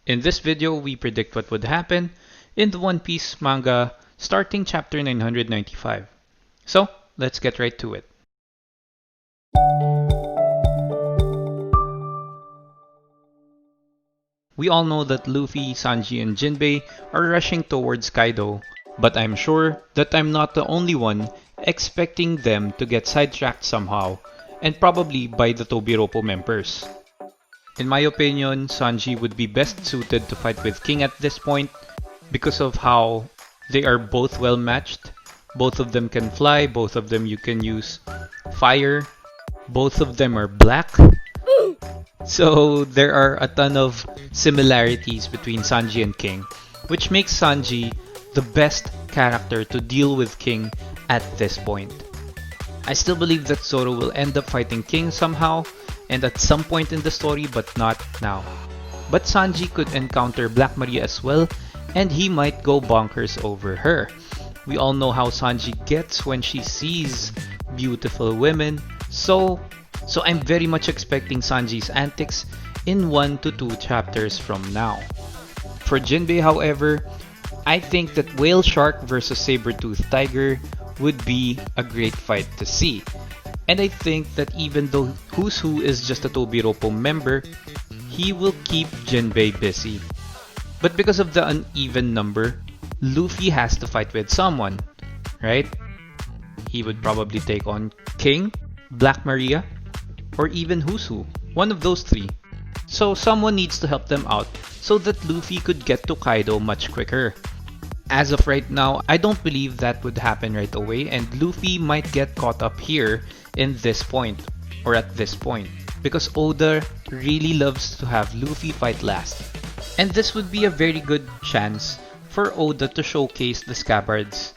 In this video, we predict what would happen in the One Piece manga starting chapter 995. So, let's get right to it. We all know that Luffy, Sanji, and Jinbei are rushing towards Kaido, but I'm sure that I'm not the only one expecting them to get sidetracked somehow, and probably by the Tobiropo members. In my opinion, Sanji would be best suited to fight with King at this point because of how they are both well matched. Both of them can fly, both of them you can use fire, both of them are black. So there are a ton of similarities between Sanji and King, which makes Sanji the best character to deal with King at this point. I still believe that Zoro will end up fighting King somehow and at some point in the story, but not now. But Sanji could encounter Black Maria as well, and he might go bonkers over her. We all know how Sanji gets when she sees beautiful women, so I'm very much expecting Sanji's antics in 1 to 2 chapters from now. For Jinbei, however, I think that Whale Shark versus Saber-Tooth Tiger would be a great fight to see. And I think that even though Who's Who is just a Tobiropo member, he will keep Jinbei busy. But because of the uneven number, Luffy has to fight with someone, right? He would probably take on King, Black Maria, or even Who's Who, one of those three. So someone needs to help them out so that Luffy could get to Kaido much quicker. As of right now, I don't believe that would happen right away, and Luffy might get caught up here in this point, or at this point, because Oda really loves to have Luffy fight last. And this would be a very good chance for Oda to showcase the Scabbards.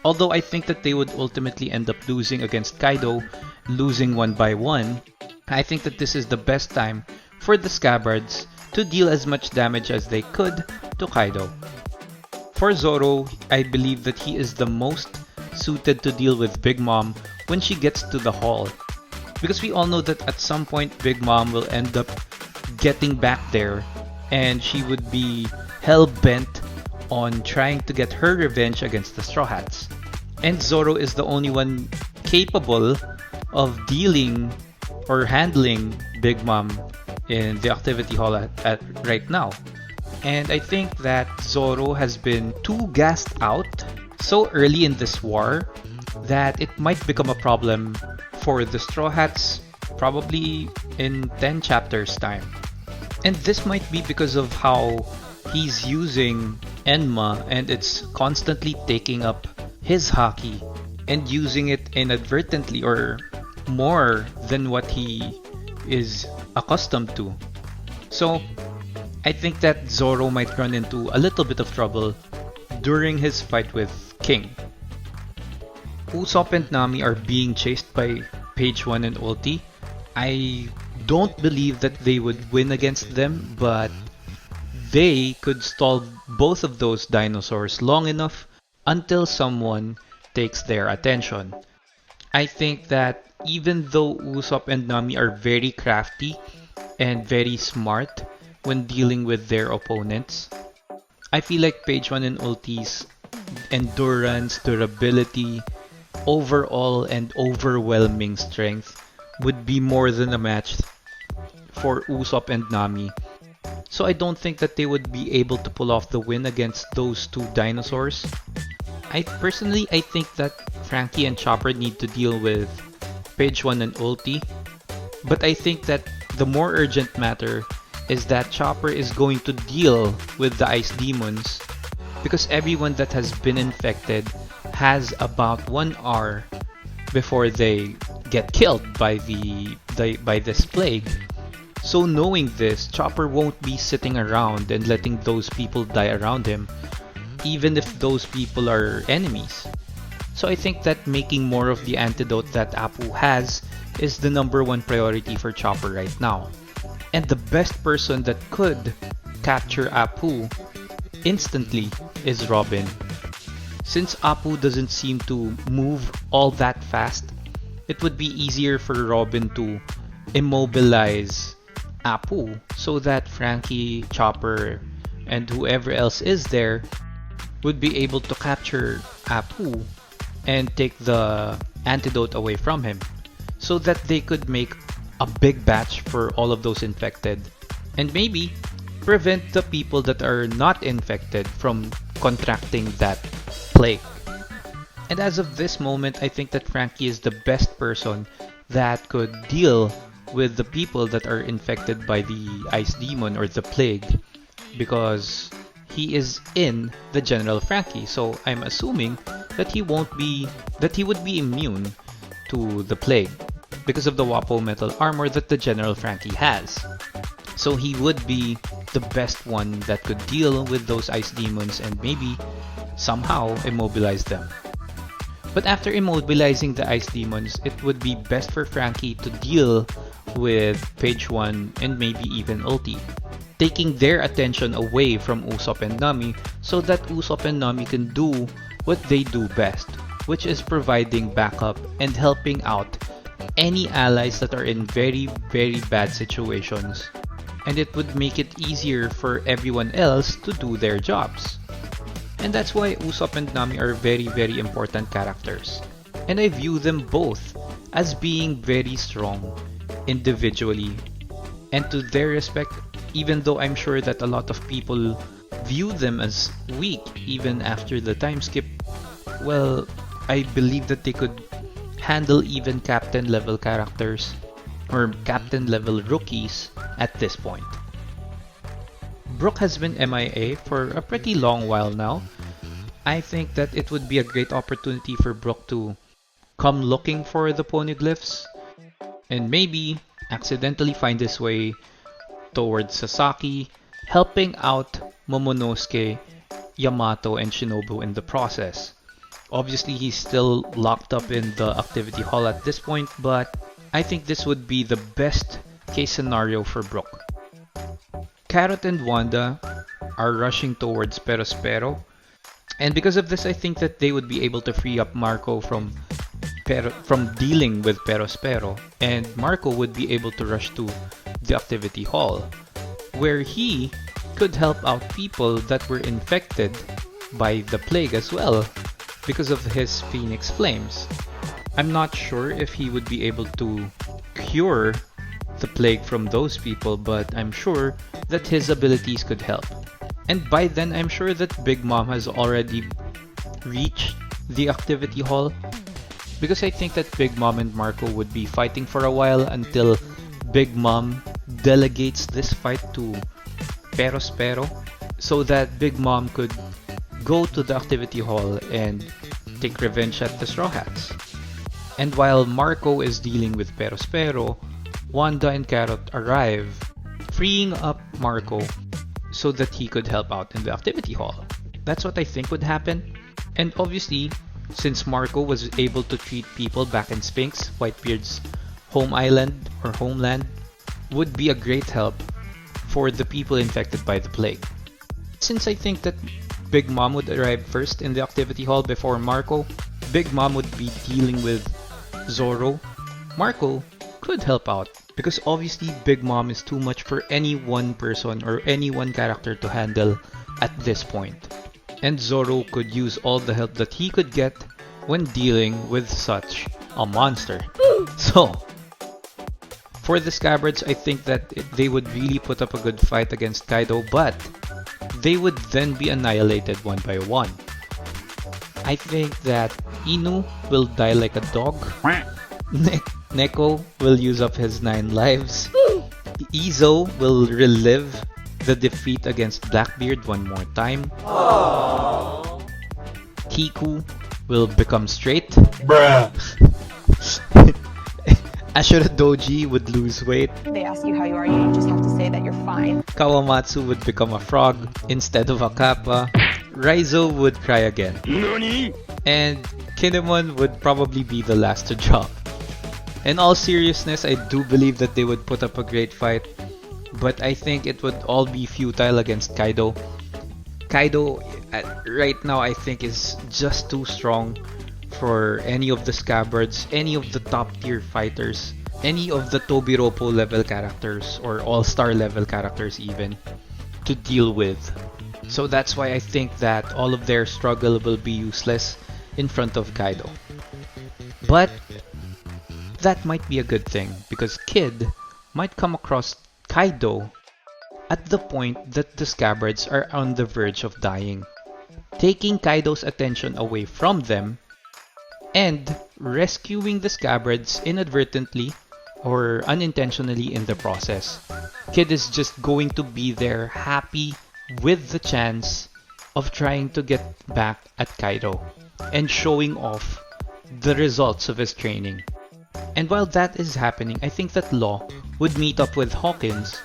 Although I think that they would ultimately end up losing against Kaido, losing 1 by 1, I think that this is the best time for the Scabbards to deal as much damage as they could to Kaido. For Zoro, I believe that he is the most suited to deal with Big Mom when she gets to the hall. Because we all know that at some point Big Mom will end up getting back there and she would be hell-bent on trying to get her revenge against the Straw Hats. And Zoro is the only one capable of dealing or handling Big Mom in the activity hall at right now. And I think that Zoro has been too gassed out so early in this war that it might become a problem for the Straw Hats probably in 10 chapters time. And this might be because of how he's using Enma and it's constantly taking up his haki and using it inadvertently or more than what he is accustomed to. So I think that Zoro might run into a little bit of trouble during his fight with King. Usopp and Nami are being chased by Page 1 and Ulti. I don't believe that they would win against them, but they could stall both of those dinosaurs long enough until someone takes their attention. I think that even though Usopp and Nami are very crafty and very smart when dealing with their opponents, I feel like Page 1 and Ulti's endurance, durability, overall and overwhelming strength would be more than a match for Usopp and Nami. So I don't think that they would be able to pull off the win against those two dinosaurs. I think that Frankie and Chopper need to deal with Page 1 and Ulti. But I think that the more urgent matter is that Chopper is going to deal with the Ice Demons because everyone that has been infected has about 1 hour before they get killed by this plague. So knowing this, Chopper won't be sitting around and letting those people die around him, even if those people are enemies. So I think that making more of the antidote that Apu has is the #1 priority for Chopper right now. And the best person that could capture Apu instantly is Robin. Since Apu doesn't seem to move all that fast, it would be easier for Robin to immobilize Apu so that Frankie, Chopper, and whoever else is there would be able to capture Apu and take the antidote away from him so that they could make a big batch for all of those infected and maybe prevent the people that are not infected from contracting that plague. And as of this moment, I think that Frankie is the best person that could deal with the people that are infected by the ice demon or the plague because he is in the General Frankie. So I'm assuming that he would be immune to the plague because of the Wapo metal armor that the General Frankie has. So he would be the best one that could deal with those ice demons and maybe somehow immobilize them. But after immobilizing the ice demons, it would be best for Frankie to deal with Page 1 and maybe even Ulti, taking their attention away from Usopp and Nami so that Usopp and Nami can do what they do best, which is providing backup and helping out any allies that are in very, very bad situations. And it would make it easier for everyone else to do their jobs. And that's why Usopp and Nami are very, very important characters. And I view them both as being very strong individually. And to their respect, even though I'm sure that a lot of people view them as weak even after the time skip, well, I believe that they could handle even captain level characters or captain level rookies at this point. Brook has been MIA for a pretty long while now. I think that it would be a great opportunity for Brook to come looking for the poneglyphs and maybe accidentally find his way towards Sasaki, helping out Momonosuke, Yamato, and Shinobu in the process. Obviously, he's still locked up in the activity hall at this point, but I think this would be the best case scenario for Brook. Carrot and Wanda are rushing towards Perospero, and because of this, I think that they would be able to free up Marco from dealing with Perospero, and Marco would be able to rush to the activity hall, where he could help out people that were infected by the plague as well because of his Phoenix Flames. I'm not sure if he would be able to cure the plague from those people, but I'm sure that his abilities could help. And by then, I'm sure that Big Mom has already reached the activity hall because I think that Big Mom and Marco would be fighting for a while until Big Mom delegates this fight to Perospero so that Big Mom could go to the activity hall and take revenge at the Straw Hats. And while Marco is dealing with Perospero, Wanda and Carrot arrive, freeing up Marco so that he could help out in the activity hall. That's what I think would happen. And obviously, since Marco was able to treat people back in Sphinx, Whitebeard's home island or homeland, would be a great help for the people infected by the plague. Since I think that Big Mom would arrive first in the activity hall before Marco, Big Mom would be dealing with Zoro. Marco could help out because obviously Big Mom is too much for any one person or any one character to handle at this point. And Zoro could use all the help that he could get when dealing with such a monster. So, for the Scabbards, I think that they would really put up a good fight against Kaido, but they would then be annihilated one by one. I think that Inu will die like a dog. Neko will use up his 9 lives. Izo will relive the defeat against Blackbeard one more time. Aww. Kiku will become straight. Bruh. Ashura Doji would lose weight. They ask you how you are, you just have to say that you're fine. Kawamatsu would become a frog instead of a kappa. Raizo would cry again. Nani? And Kinemon would probably be the last to drop. In all seriousness, I do believe that they would put up a great fight, but I think it would all be futile against Kaido. Kaido, right now, I think is just too strong for any of the Scabbards, any of the top tier fighters, any of the Tobiropo level characters or all-star level characters even to deal with. So that's why I think that all of their struggle will be useless in front of Kaido. But that might be a good thing because Kid might come across Kaido at the point that the scabbards are on the verge of dying, taking Kaido's attention away from them and rescuing the scabbards inadvertently or unintentionally in the process. Kid is just going to be there happy with the chance of trying to get back at Kaido and showing off the results of his training. And while that is happening, I think that Law would meet up with Hawkins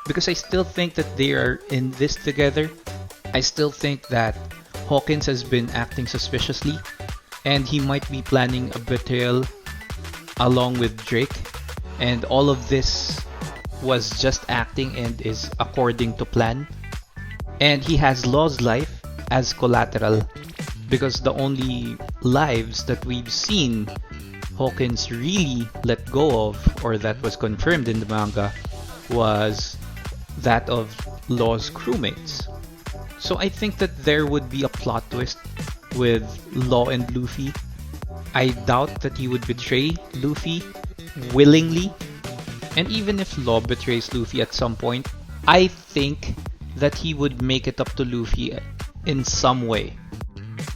because I still think that they are in this together. I still think that Hawkins has been acting suspiciously and he might be planning a betrayal along with Drake, and all of this was just acting and is according to plan. And he has Law's life as collateral because the only lives that we've seen Hawkins really let go of, or that was confirmed in the manga, was that of Law's crewmates. So I think that there would be a plot twist with Law and Luffy. I doubt that he would betray Luffy willingly. And even if Law betrays Luffy at some point, I think that he would make it up to Luffy in some way.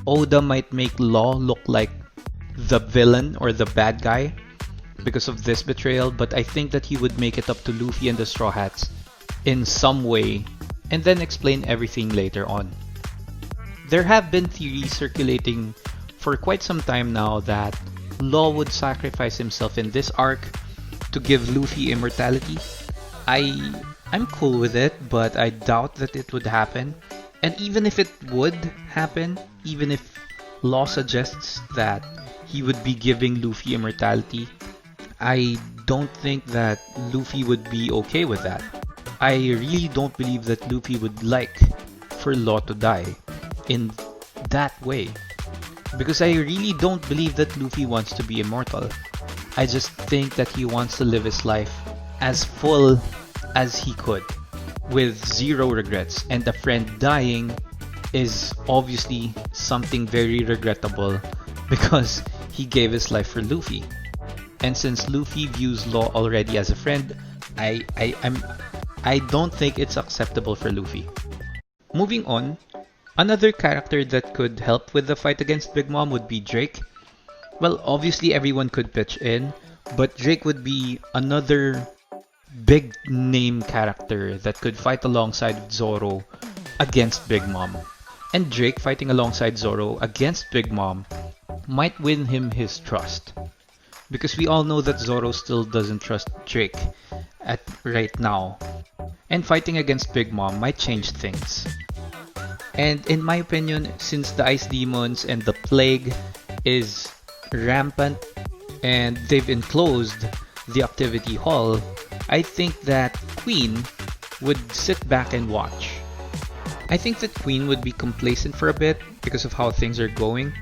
Oda might make Law look like the villain or the bad guy because of this betrayal, but I think that he would make it up to Luffy and the Straw Hats in some way and then explain everything later on. There have been theories circulating for quite some time now that Law would sacrifice himself in this arc to give Luffy immortality. I'm cool with it, but I doubt that it would happen. And even if it would happen, even if Law suggests that he would be giving Luffy immortality, I don't think that Luffy would be okay with that. I really don't believe that Luffy would like for Law to die in that way. Because I really don't believe that Luffy wants to be immortal. I just think that he wants to live his life as full as he could, with zero regrets. And a friend dying is obviously something very regrettable because he gave his life for Luffy. And since Luffy views Law already as a friend, I don't think it's acceptable for Luffy. Moving on, another character that could help with the fight against Big Mom would be Drake. Well, obviously everyone could pitch in, but Drake would be another big name character that could fight alongside Zoro against Big Mom. And Drake fighting alongside Zoro against Big Mom might win him his trust. Because we all know that Zoro still doesn't trust Drake at right now. And fighting against Big Mom might change things. And in my opinion, since the Ice Demons and the Plague is rampant and they've enclosed the activity hall, I think that Queen would sit back and watch. I think that Queen would be complacent for a bit because of how things are going.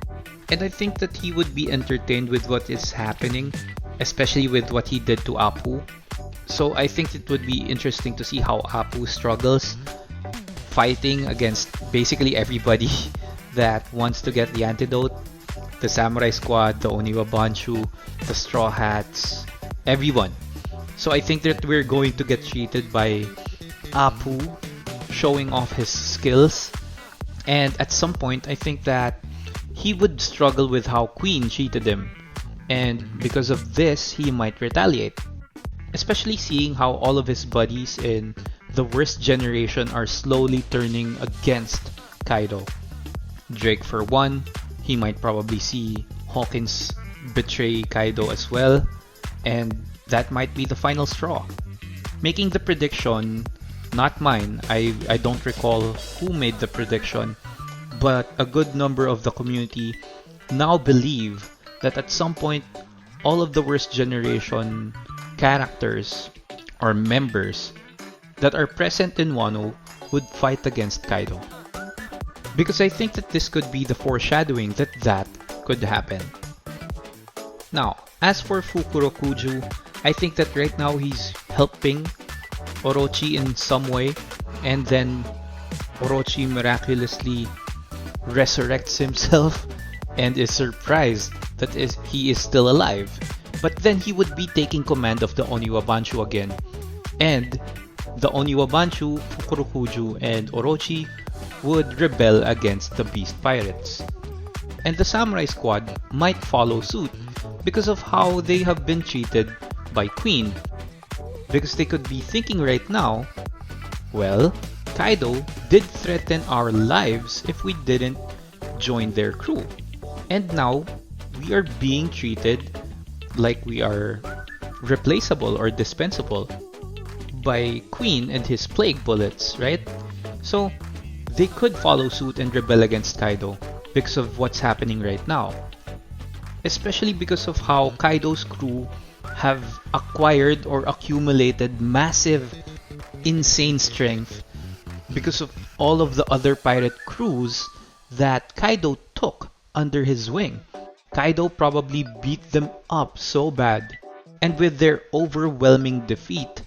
And I think that he would be entertained with what is happening, especially with what he did to Apu. So I think it would be interesting to see how Apu struggles fighting against basically everybody that wants to get the antidote. The Samurai Squad, the Oniwa Banshu, the Straw Hats, everyone. So I think that we're going to get treated by Apu showing off his skills. And at some point, I think that he would struggle with how Queen treated him. And because of this, he might retaliate. Especially seeing how all of his buddies in the worst generation are slowly turning against Kaido. Drake for one, he might probably see Hawkins betray Kaido as well, and that might be the final straw. Making the prediction, not mine, I don't recall who made the prediction, but a good number of the community now believe that at some point all of the worst generation characters or members that are present in Wano would fight against Kaido. Because I think that this could be the foreshadowing that could happen. Now, as for Fukurokuju, I think that right now he's helping Orochi in some way, and then Orochi miraculously resurrects himself and is surprised that he is still alive. But then he would be taking command of the Oniwa Banshu again. And the Oniwa Banshu, Fukurokuju, and Orochi would rebel against the Beast Pirates. And the Samurai Squad might follow suit because of how they have been treated by Queen. Because they could be thinking right now, well, Kaido did threaten our lives if we didn't join their crew. And now, we are being treated like we are replaceable or dispensable by Queen and his plague bullets, right? So, they could follow suit and rebel against Kaido because of what's happening right now. Especially because of how Kaido's crew have acquired or accumulated massive, insane strength because of all of the other pirate crews that Kaido took under his wing. Kaido probably beat them up so bad, and with their overwhelming defeat,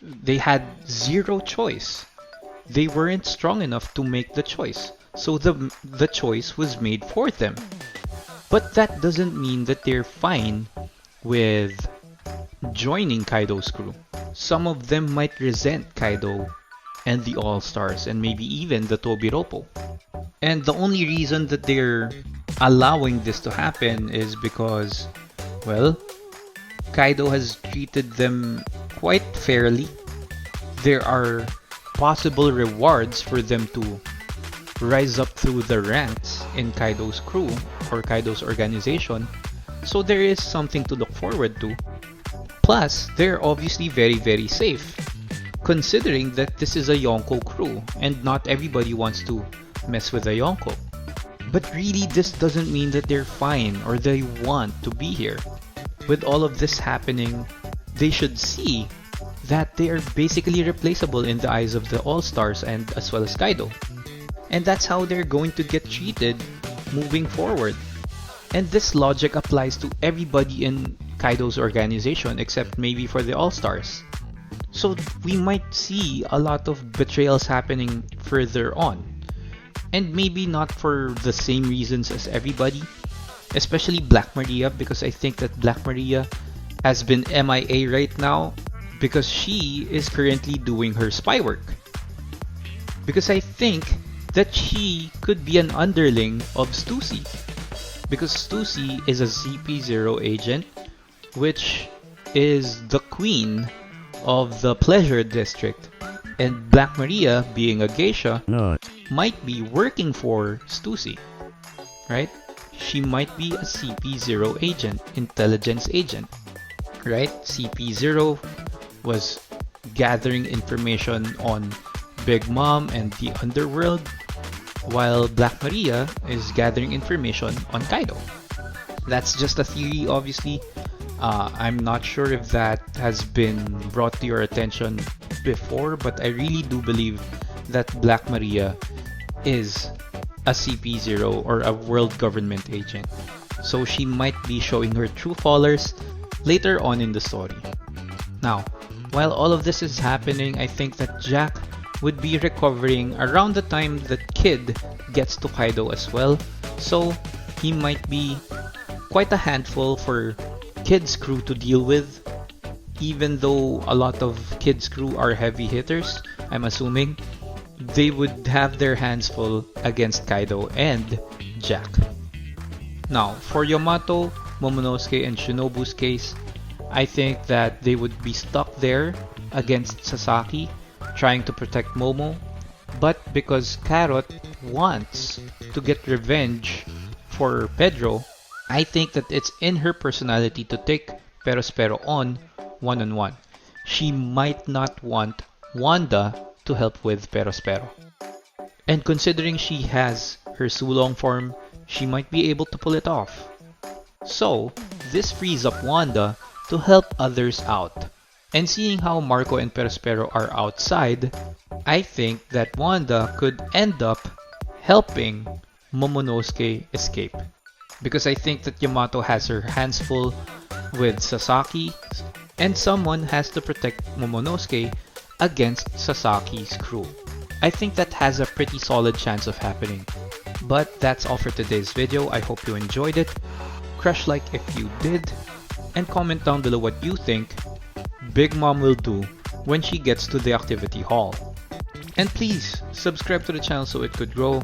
they had zero choice. They weren't strong enough to make the choice, so the choice was made for them. But that doesn't mean that they're fine with joining Kaido's crew. Some of them might resent Kaido and the All-Stars and maybe even the Tobiropo. And the only reason that they're allowing this to happen is because, well, Kaido has treated them quite fairly. There are possible rewards for them to rise up through the ranks in Kaido's crew or Kaido's organization, so there is something to look forward to. Plus, they're obviously very safe, considering that this is a Yonko crew and not everybody wants to mess with a Yonko. But really, this doesn't mean that they're fine or they want to be here. With all of this happening, they should see that they are basically replaceable in the eyes of the All-Stars and as well as Kaido. And that's how they're going to get treated moving forward. And this logic applies to everybody in Kaido's organization except maybe for the All-Stars. So we might see a lot of betrayals happening further on. And maybe not for the same reasons as everybody, especially Black Maria, because I think that Black Maria has been MIA right now because she is currently doing her spy work. Because I think that she could be an underling of Stussy. Because Stussy is a CP0 agent, which is the queen of the Pleasure District. And Black Maria, being a geisha, might be working for Stussy, right? She might be a CP0 agent, intelligence agent, right? CP0 was gathering information on Big Mom and the underworld, while Black Maria is gathering information on Kaido. That's just a theory, obviously. I'm not sure if that has been brought to your attention before, but I really do believe that Black Maria is a CP0 or a world government agent. So she might be showing her true colors later on in the story. Now, while all of this is happening, I think that Jack would be recovering around the time that Kid gets to Kaido as well. So he might be quite a handful for Kid's crew to deal with. Even though a lot of Kid's crew are heavy hitters, I'm assuming they would have their hands full against Kaido and Jack. Now, for Yamato, Momonosuke, and Shinobu's case, I think that they would be stuck there against Sasaki, trying to protect Momo, but because Carrot wants to get revenge for Pedro, I think that it's in her personality to take Perospero on one-on-one. She might not want Wanda to help with Perospero. And considering she has her Sulong form, she might be able to pull it off. So, this frees up Wanda to help others out. And seeing how Marco and Perospero are outside, I think that Wanda could end up helping Momonosuke escape. Because I think that Yamato has her hands full with Sasaki, and someone has to protect Momonosuke against Sasaki's crew. I think that has a pretty solid chance of happening. But that's all for today's video. I hope you enjoyed it. Crush like if you did, and comment down below what you think Big Mom will do when she gets to the activity hall. And please subscribe to the channel so it could grow.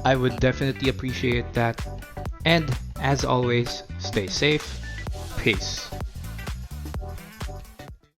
I would definitely appreciate that. And as always, stay safe. Peace.